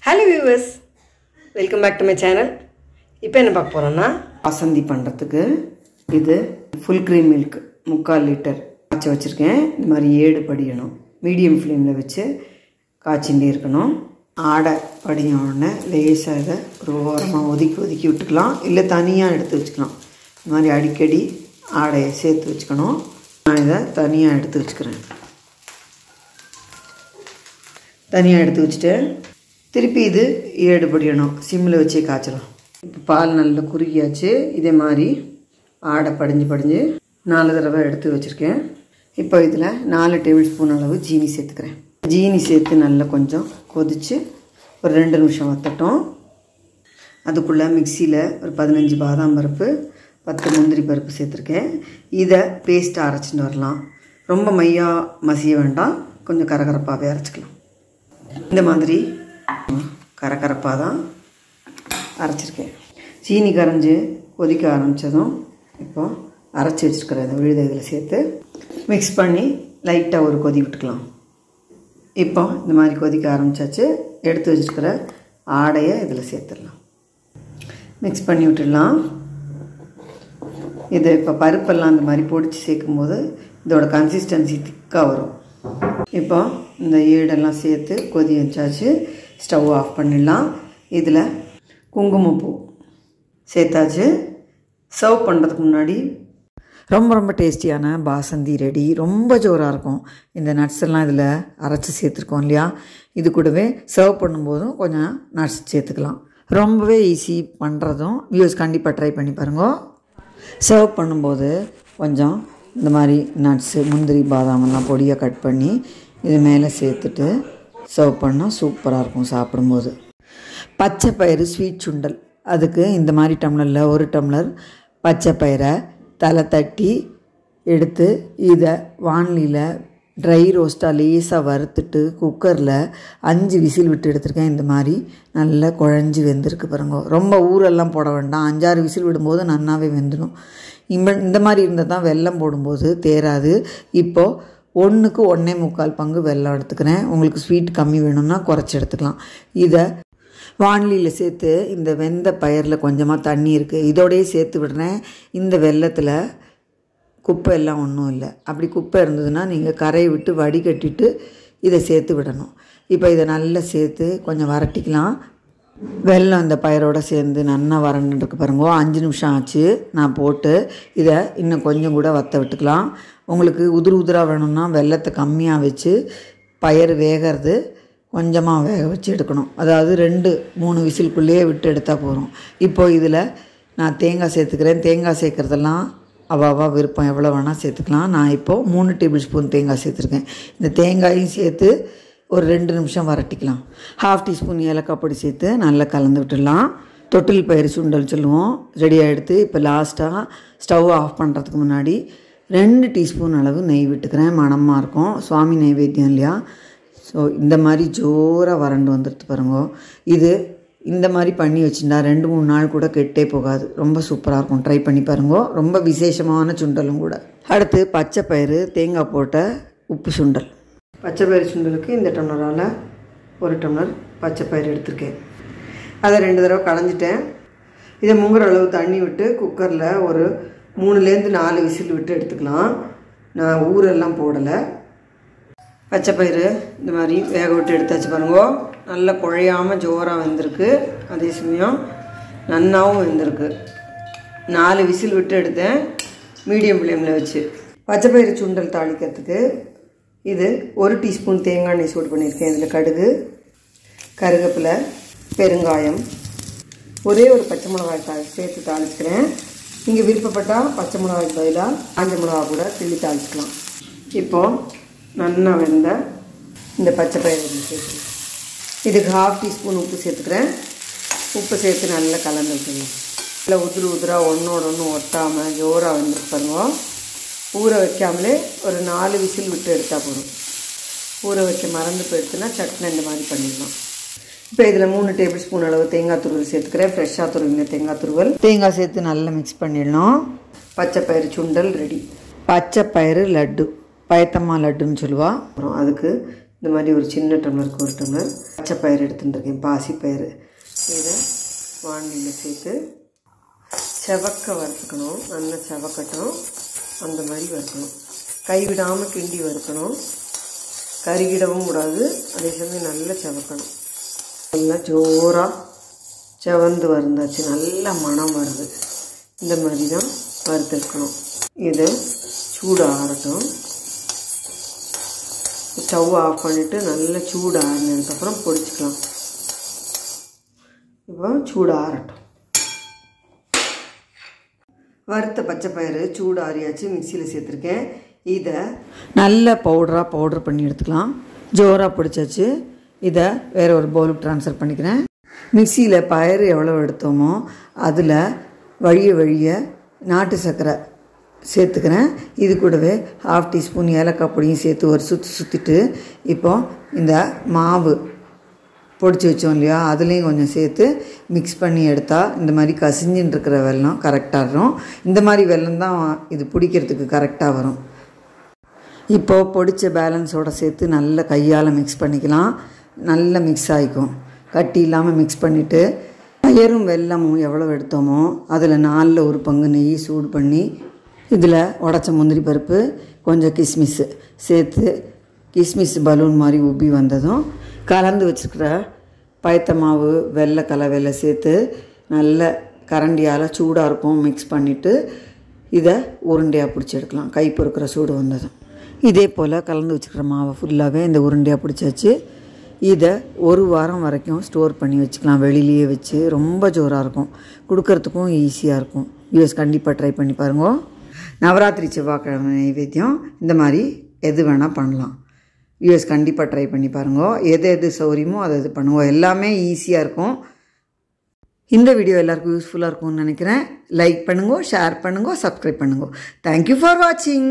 Hello viewers, welcome back to my channel. இப்போ என்ன பார்க்க போறோம்னா பாசந்தி பண்றதுக்கு இது full cream milk 3/4 லிட்டர் காய்ச்சி வச்சிருக்கேன். இந்த மாதிரி ஏடு படியணும். மீடியம் ஃப்ளேம்ல வச்சு காய்ச்சிட்டே இருக்கணும். ஆடை படிஞ்ச உடனே லேசா இத ஒரு ஓரமா ஒதுக்கி விட்டுக்கலாம். இல்ல தனியா எடுத்து வச்சுக்கலாம். இந்த மாதிரி அடிக்கடி ஆடையை சேர்த்து வச்சுக்கணும். நான் இத தனியா எடுத்து வச்சுக்கிறேன். தனியா எடுத்து வச்சிட்டு திருப்பி இது ஏடு படியணும். சிம்ல வச்சு காய்ச்சலாம். இப்போ பால் நல்லா குறுகியாச்சு. இதே மாதிரி ஆடை படிஞ்சு 4 தடவை எடுத்து வச்சுருக்கேன். இப்போ இதில் 4 டேபிள் ஸ்பூன் அளவு ஜீனி சேர்த்துக்கிறேன். ஜீனி சேர்த்து நல்லா கொஞ்சம் கொதித்து ஒரு 2 நிமிஷம் வற்றட்டும். அதுக்குள்ளே மிக்சியில் ஒரு 15 பாதாம் பருப்பு 10 முந்திரி பருப்பு சேர்த்துருக்கேன். இதை பேஸ்ட்டாக அரைச்சிட்டு வரலாம். ரொம்ப மையாக மசிய வேண்டாம், கொஞ்சம் கரகரப்பாகவே அரைச்சிக்கலாம். இந்த மாதிரி கரகரப்பாக தான் அரைச்சிருக்கேன். சீனி கரைஞ்சி கொதிக்க ஆரம்பித்ததும் இப்போது அரைச்சி வச்சுருக்கிற இந்த விழுதை இதில் சேர்த்து மிக்ஸ் பண்ணி லைட்டாக ஒரு கொதி விட்டுக்கலாம். இப்போ இந்த மாதிரி கொதிக்க ஆரம்பித்தாச்சு. எடுத்து வச்சுருக்கிற ஆடையை இதில் சேர்த்துடலாம். மிக்ஸ் பண்ணி விட்டுடலாம். இது இப்போ பருப்பெல்லாம் இந்த மாதிரி பொடிச்சு சேர்க்கும்போது இதோட கன்சிஸ்டன்சி திக்காக வரும். இப்போ இந்த ஏடெல்லாம் சேர்த்து கொதி வச்சாச்சு. ஸ்டவ் ஆஃப் பண்ணிடலாம். இதில் குங்குமப்பூ சேர்த்தாச்சு. சர்வ் பண்ணுறதுக்கு முன்னாடி ரொம்ப டேஸ்டியான பாசந்தி ரெடி. ரொம்ப ஜோராக இருக்கும். இந்த நட்ஸ் எல்லாம் இதில் அரைச்சி சேர்த்துருக்கோம் இல்லையா, இது கூடவே சர்வ் பண்ணும்போதும் கொஞ்சம் நட்ஸ் சேர்த்துக்கலாம். ரொம்பவே ஈஸி பண்ணுறதும். வியூஸ் கண்டிப்பாக ட்ரை பண்ணி பாருங்க. சர்வ் பண்ணும்போது கொஞ்சம் இந்த மாதிரி நட்ஸு முந்திரி பாதாமெல்லாம் பொடியாக கட் பண்ணி இது மேலே சேர்த்துட்டு சர்வ் பண்ணால் சூப்பராக இருக்கும் சாப்பிடும்போது. பச்சை பயிறு ஸ்வீட் சுண்டல், அதுக்கு இந்த மாதிரி டம்ளரில் 1 டம்ளர் பச்சை பயிரை தலை தட்டி எடுத்து இதை வாணலியில் ட்ரை ரோஸ்ட்டாக லேசாக வறுத்துட்டு குக்கரில் 5 விசில் விட்டு எடுத்துருக்கேன். இந்த மாதிரி நல்லா குழஞ்சி வெந்திருக்கு பாருங்க. ரொம்ப ஊரெல்லாம் போட வேண்டாம். 5-6 விசில் விடும்போது நன்னாவே வெந்துடும். இந்த மாதிரி இருந்தால் தான் வெல்லம் போடும்போது தேராது. இப்போது 1க்கு 1.25 பங்கு வெல்லம் எடுத்துக்கிறேன். உங்களுக்கு ஸ்வீட் கம்மி வேணும்னா குறைச்சி எடுத்துக்கலாம். இதை வாணலியில் சேர்த்து இந்த வெந்த பயிரில் கொஞ்சமாக தண்ணி இருக்குது, இதோடையே சேர்த்து விடுறேன். இந்த வெல்லத்தில் குப்பை எல்லாம் ஒன்றும் இல்லை. அப்படி குப்பை இருந்ததுன்னா நீங்கள் கரையை விட்டு வடிகட்டிட்டு இதை சேர்த்து விடணும். இப்போ இதை நல்லா சேர்த்து கொஞ்சம் வரட்டிக்கலாம். வெல்லம் இந்த பயிரோடு சேர்ந்து நல்லா வறண்டுருக்கு பாருங்க. 5 நிமிஷம் ஆச்சு. நான் போட்டு இதை இன்னும் கொஞ்சம் கூட வற்ற விட்டுக்கலாம். உங்களுக்கு உதிராக வேணும்னா வெல்லத்தை கம்மியாக வச்சு பயிர் வேகிறது கொஞ்சமாக வேக வச்சு எடுக்கணும். அதாவது 2-3 விசிலுக்குள்ளேயே விட்டு எடுத்தால் போதும். இப்போது இதில் நான் தேங்காய் சேர்த்துக்கிறேன். தேங்காய் சேர்க்குறதெல்லாம் அவாவா விருப்பம், எவ்வளோ வேணால் சேர்த்துக்கலாம். நான் இப்போது 3 டேபிள் ஸ்பூன் தேங்காய் சேர்த்துருக்கேன். இந்த தேங்காயும் சேர்த்து ஒரு 2 நிமிஷம் வரட்டிக்கலாம். 1/2 டீஸ்பூன் ஏலக்காய் பொடி சேர்த்து நல்லா கலந்து விட்டுடலாம். தொட்டில் பயிறு சுண்டல் சொல்லுவோம், ரெடியாக எடுத்து இப்போ லாஸ்ட்டாக ஸ்டவ் ஆஃப் பண்ணுறதுக்கு முன்னாடி 2 டீஸ்பூன் அளவு நெய் விட்டுக்கிறேன். மணமாக இருக்கும். சுவாமி நைவேத்தியம் இல்லையா. ஸோ இந்த மாதிரி ஜோராக வறண்டு வந்துடுது பாருங்க. இது இந்த மாதிரி பண்ணி வச்சுட்டா 2-3 நாள் கூட கெட்டே போகாது. ரொம்ப சூப்பராக இருக்கும். ட்ரை பண்ணி பாருங்க. ரொம்ப விசேஷமான சுண்டலும் கூட. அடுத்து பச்சை பயிறு தேங்காய் போட்ட உப்பு சுண்டல். பச்சை பயிறு சுண்டலுக்கு இந்த டம்ளரால் 1 டம்ளர் பச்சை பயிறு எடுத்திருக்கேன். அதை 2 தடவை களைஞ்சிட்டேன். இதை முங்குற அளவு தண்ணி விட்டு குக்கரில் ஒரு 3-4 விசில் விட்டு எடுத்துக்கலாம். நான் ஊரெல்லாம் போடலை. பச்சை பயிறு இந்த மாதிரி வேக விட்டு எடுத்தாச்சு பாருங்க. நல்லா குழையாமல் ஜோராக வெந்திருக்கு. அதே சமயம் நன்னாவும் வெந்திருக்கு. 4 விசில் விட்டு எடுத்தேன் மீடியம் ஃப்ளேமில் வச்சு. பச்சை பயிறு சுண்டல் தாளிக்கிறதுக்கு இது 1 டீஸ்பூன் தேங்காய் எண்ணெய் சூடு பண்ணியிருக்கேன். இதில் கடுகு, கருவேப்பிலை, பெருங்காயம், ஒரே ஒரு பச்சை மிளகாய் சேர்த்து தாளிச்சுக்கிறேன். நீங்கள் விருப்பப்பட்டால் பச்சை மிளகாய்க்கு பதிலாக காஞ்ச மிளகா கூட கிள்ளி தாளிச்சுக்கலாம். இப்போது நல்லா வெந்த இந்த பச்சை பயிறு சேர்த்துக்கலாம். இதுக்கு 1/2 டீஸ்பூன் உப்பு சேர்த்துக்கிறேன். உப்பு சேர்த்து நல்லா கலந்து விட்டுக்கலாம். நல்லா உதிராக ஒன்றோட ஒன்று ஒட்டாமல் ஜோராக வந்துருக்கு பாருங்க. ஊற வைக்காமலே ஒரு 4 விசில் விட்டு எடுத்தால் போதும். ஊற வைக்க மறந்து போயிடுச்சுன்னா சட்னி இந்த மாதிரி பண்ணிடலாம். இப்போ இதில் 3 டேபிள் ஸ்பூன் அளவு தேங்காய் துருவல் சேர்த்துக்கிறேன். ஃப்ரெஷ்ஷாக துருவின தேங்காய் துருவல். தேங்காய் சேர்த்து நல்லா மிக்ஸ் பண்ணிடணும். பச்சை பயிறு சுண்டல் ரெடி. பச்சை பயிறு லட்டு, பயத்தம்மா லட்டுன்னு சொல்லுவாள். அப்புறம் அதுக்கு இந்த மாதிரி ஒரு சின்ன டம்ளருக்கு ஒரு டம்ளர் பச்சை பயிறு எடுத்துட்டுருக்கேன், பாசிப்பயிறு. இதை வாண்டியில் சேர்த்து செவக்க வறுத்துக்கணும். நல்லா செவக்கட்டும், அந்த மாதிரி வறுக்கணும். கைவிடாமல் கிண்டி வறுக்கணும், கருகிடவும் கூடாது. அதே சமயம் நல்லா செவக்கணும். நல்லா ஜோராக செவந்து வந்தாச்சு, நல்ல மணம் வருது. இந்த மாதிரி தான் வறுத்துக்கணும். இதை சூடு ஆறட்டும். ஸ்டவ் ஆஃப் பண்ணிவிட்டு நல்லா சூடு ஆறினதுக்கப்புறம் பொடிச்சிக்கலாம். இப்போ சூடு ஆறட்டும். வறுத்த பச்சை பயிறு சூடு ஆறியாச்சு, மிக்சியில் சேர்த்துருக்கேன். இதை நல்ல பவுடர் பண்ணி எடுத்துக்கலாம். ஜோராக பிடிச்சாச்சு. இதை வேறு ஒரு பவுலுக்கு ட்ரான்ஸ்ஃபர் பண்ணிக்கிறேன். மிக்சியில் பயிறு எவ்வளோ எடுத்தோமோ அதில் வழிய நாட்டு சர்க்கரை சேர்த்துக்கிறேன். இது கூடவே 1/2 டீஸ்பூன் ஏலக்காய் பொடியும் சேர்த்து ஒரு சுற்றிட்டு இப்போது இந்த மாவு பொடிச்சு வச்சோம் இல்லையா, அதுலேயும் கொஞ்சம் சேர்த்து மிக்ஸ் பண்ணி எடுத்தால் இந்த மாதிரி கசிஞ்சின்னு இருக்கிற வெல்லம் கரெக்டாக வரும். இந்த மாதிரி வெல்லம் தான் இது பிடிக்கிறதுக்கு கரெக்டாக வரும். இப்போது பொடிச்ச பேலன்ஸோடு சேர்த்து நல்ல கையால் மிக்ஸ் பண்ணிக்கலாம். நல்லா மிக்ஸ் ஆகிக்கும். கட்டி இல்லாமல் மிக்ஸ் பண்ணிவிட்டு பயரும் வெல்லமும் எவ்வளோ எடுத்தோமோ அதில் 4 ஒரு பங்கு நெய் சூடு பண்ணி இதில் உடச்ச முந்திரி பருப்பு கொஞ்சம் கிஸ்மிஸ் சேர்த்து, கிஸ்மிஸ் பலூன் மாதிரி உப்பி வந்ததும் கலந்து வச்சுருக்கிற பயத்த மாவு வெள்ளை சேர்த்து நல்ல கரண்டியால் சூடாக இருக்கும் மிக்ஸ் பண்ணிவிட்டு இதை உருண்டையாக பிடிச்சி எடுக்கலாம். கை பொறுக்கிற சூடு வந்ததும் இதே போல் கலந்து வச்சுக்கிற மாவை ஃபுல்லாகவே இந்த உருண்டையாக பிடிச்சாச்சு. இதை 1 வாரம் வரைக்கும் ஸ்டோர் பண்ணி வச்சுக்கலாம், வெளியிலேயே வச்சு. ரொம்ப ஜோராக இருக்கும், கொடுக்கறதுக்கும் ஈஸியாக இருக்கும். கண்டிப்பாக ட்ரை பண்ணி பாருங்க. நவராத்திரி செவ்வாய்க்கிழமை நைவேத்தியம் இந்த மாதிரி எது வேணால் பண்ணலாம். கண்டிப்பாக ட்ரை பண்ணி பாருங்க. எது சௌரியமோ அதை பண்ணுவோம். எல்லாமே ஈஸியாக இருக்கும். இந்த வீடியோ எல்லாருக்கும் யூஸ்ஃபுல்லாக இருக்கும்னு நினைக்கிறேன். லைக் பண்ணுங்க, ஷேர் பண்ணுங்க, சப்ஸ்கிரைப் பண்ணுங்க. தேங்க்யூ ஃபார் வாட்சிங்.